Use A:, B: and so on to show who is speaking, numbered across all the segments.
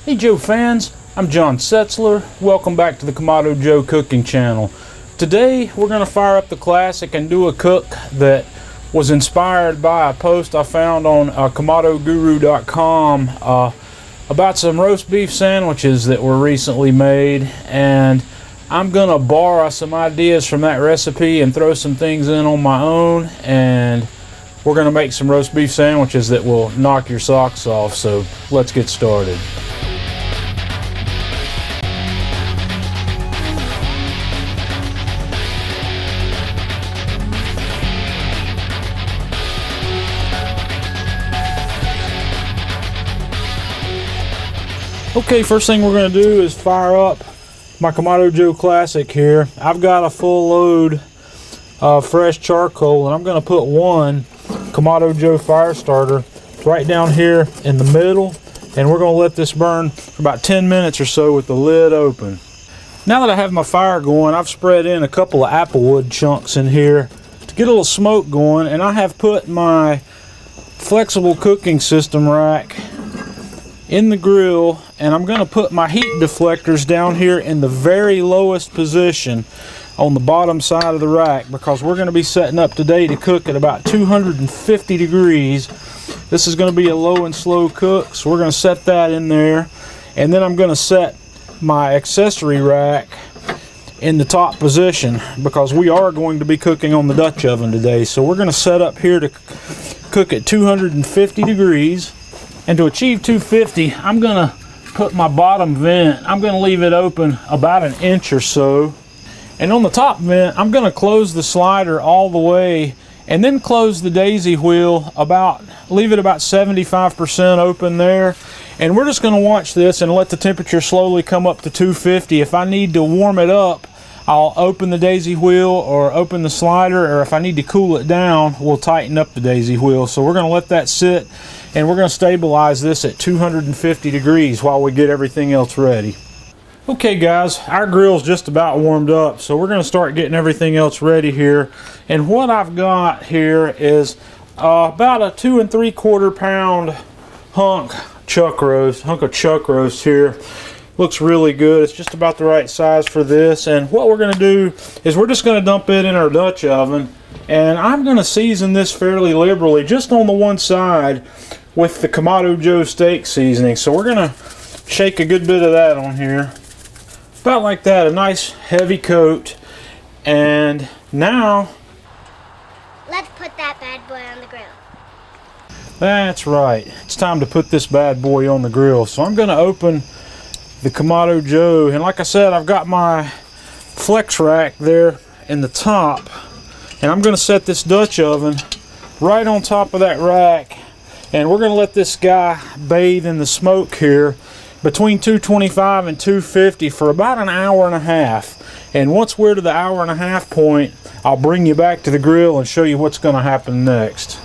A: Hey Joe fans, I'm John Setzler. Welcome back to the Kamado Joe cooking channel. Today we're going to fire up the classic and do a cook that was inspired by a post I found on KamadoGuru.com about some roast beef sandwiches that were recently made, and I'm going to borrow some ideas from that recipe and throw some things in on my own, and we're going to make some roast beef sandwiches that will knock your socks off. So let's get started. Okay, first thing we're going to do is fire up my Kamado Joe Classic here. I've got a full load of fresh charcoal, and I'm going to put one Kamado Joe fire starter right down here in the middle, and we're going to let this burn for about 10 minutes or so with the lid open. Now that I have my fire going, I've spread in a couple of applewood chunks in here to get a little smoke going, and I have put my flexible cooking system rack in the grill, and I'm going to put my heat deflectors down here in the very lowest position on the bottom side of the rack, because we're going to be setting up today to cook at about 250 degrees. This is going to be a low and slow cook, so we're going to set that in there, and then I'm going to set my accessory rack in the top position because we are going to be cooking on the Dutch oven today. So we're going to set up here to cook at 250 degrees. And to achieve 250, I'm going to put my bottom vent, I'm going to leave it open about an inch or so. And on the top vent, I'm going to close the slider all the way and then close the daisy wheel leave it about 75% open there. And we're just going to watch this and let the temperature slowly come up to 250. If I need to warm it up, I'll open the daisy wheel or open the slider, or if I need to cool it down, we'll tighten up the daisy wheel. So we're going to let that sit, and we're going to stabilize this at 250 degrees while we get everything else ready. Okay guys, our grill's just about warmed up, so we're going to start getting everything else ready here. And what I've got here is about a 2 3/4 pound hunk of chuck roast here. Looks really good. It's just about the right size for this. And what we're going to do is we're just going to dump it in our Dutch oven, and I'm going to season this fairly liberally just on the one side with the Kamado Joe steak seasoning. So we're going to shake a good bit of that on here, about like that, a nice heavy coat. And now
B: let's put that bad boy on the grill.
A: That's right, it's time to put this bad boy on the grill. So I'm going to open the Kamado Joe, and like I said, I've got my flex rack there in the top, and I'm going to set this Dutch oven right on top of that rack, and we're going to let this guy bathe in the smoke here between 225 and 250 for about an hour and a half. And once we're to the hour and a half point, I'll bring you back to the grill and show you what's going to happen next.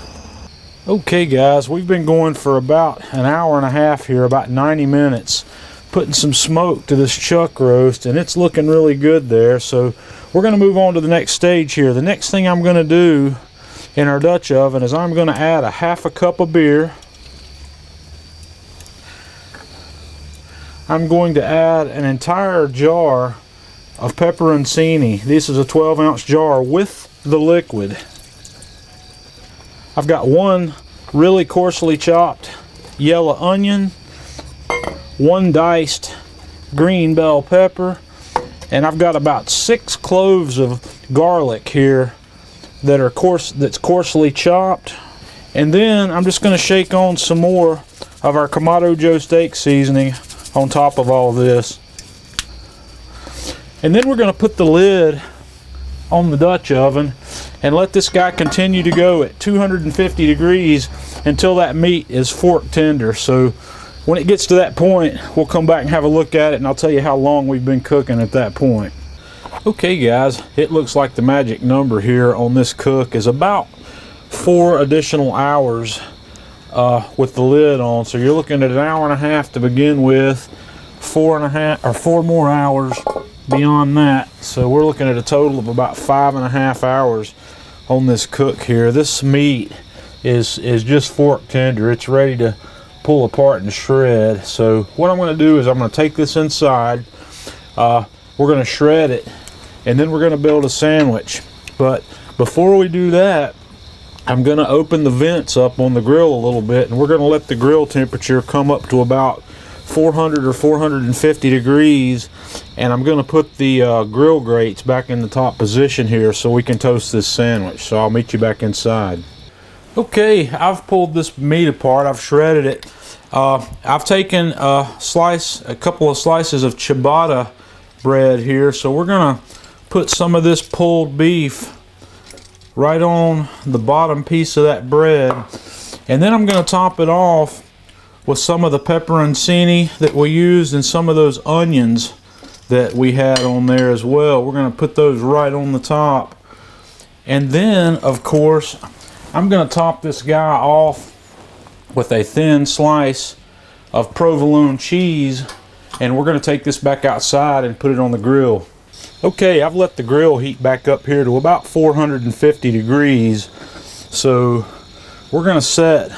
A: Okay guys, we've been going for about an hour and a half here, about 90 minutes, putting some smoke to this chuck roast, and it's looking really good there. So we're going to move on to the next stage here. The next thing I'm going to do in our Dutch oven is I'm going to add a half a cup of beer. I'm going to add an entire jar of pepperoncini. This is a 12-ounce jar with the liquid. I've got one really coarsely chopped yellow onion, one diced green bell pepper, and I've got about 6 cloves of garlic here that's coarsely chopped. And then I'm just going to shake on some more of our Kamado Joe steak seasoning on top of all this. And then we're going to put the lid on the Dutch oven and let this guy continue to go at 250 degrees until that meat is fork tender. So when it gets to that point, we'll come back and have a look at it, and I'll tell you how long we've been cooking at that point. Okay guys, it looks like the magic number here on this cook is about 4 additional hours with the lid on. So you're looking at an hour and a half to begin with, 4 more hours beyond that. So we're looking at a total of about 5.5 hours on this cook here. This meat is just fork tender. It's ready to pull apart and shred. So what I'm going to do is I'm going to take this inside. We're going to shred it, and then we're going to build a sandwich. But before we do that, I'm going to open the vents up on the grill a little bit, and we're going to let the grill temperature come up to about 400 or 450 degrees, and I'm going to put the grill grates back in the top position here so we can toast this sandwich. So I'll meet you back inside. Okay, I've pulled this meat apart. I've shredded it. I've taken a couple of slices of ciabatta bread here, so we're going to put some of this pulled beef right on the bottom piece of that bread, and then I'm going to top it off with some of the pepperoncini that we used and some of those onions that we had on there as well. We're going to put those right on the top, and then of course I'm going to top this guy off with a thin slice of provolone cheese, and we're going to take this back outside and put it on the grill. Okay, I've let the grill heat back up here to about 450 degrees. So we're going to set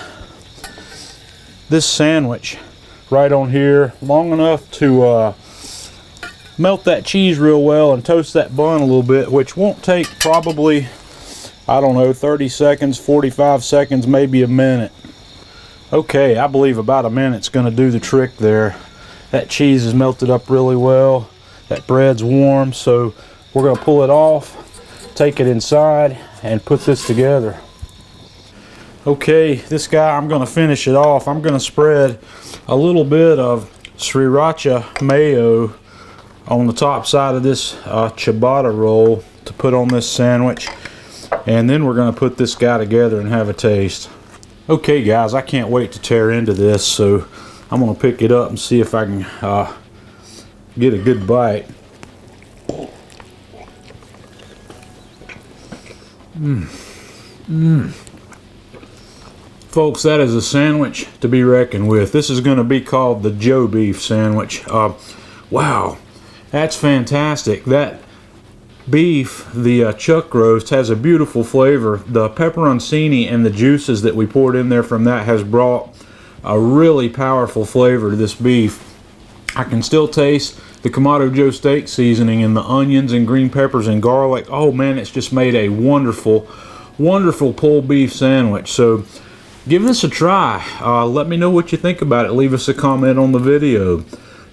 A: this sandwich right on here long enough to melt that cheese real well and toast that bun a little bit, which won't take probably, I don't know, 30 seconds, 45 seconds, maybe a minute. Okay, I believe about a minute's going to do the trick there. That cheese is melted up really well. That bread's warm, so we're going to pull it off, take it inside, and put this together. Okay, this guy, I'm going to finish it off. I'm going to spread a little bit of sriracha mayo on the top side of this ciabatta roll to put on this sandwich, and then we're going to put this guy together and have a taste. Okay guys, I can't wait to tear into this, so I'm going to pick it up and see if I can get a good bite. Folks, that is a sandwich to be reckoned with. This is going to be called the Joe beef sandwich. Wow, that's fantastic. That beef, the chuck roast, has a beautiful flavor. The pepperoncini and the juices that we poured in there from that has brought a really powerful flavor to this beef. I can still taste the Kamado Joe steak seasoning and the onions and green peppers and garlic. Oh man, it's just made a wonderful, wonderful pulled beef sandwich. So give this a try. Let me know what you think about it. Leave us a comment on the video.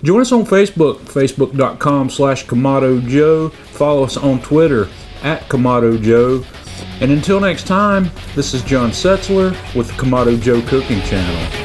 A: Join us on Facebook, facebook.com/Kamado Joe. Follow us on Twitter @Kamado Joe. And until next time, this is John Setzler with the Kamado Joe Cooking Channel.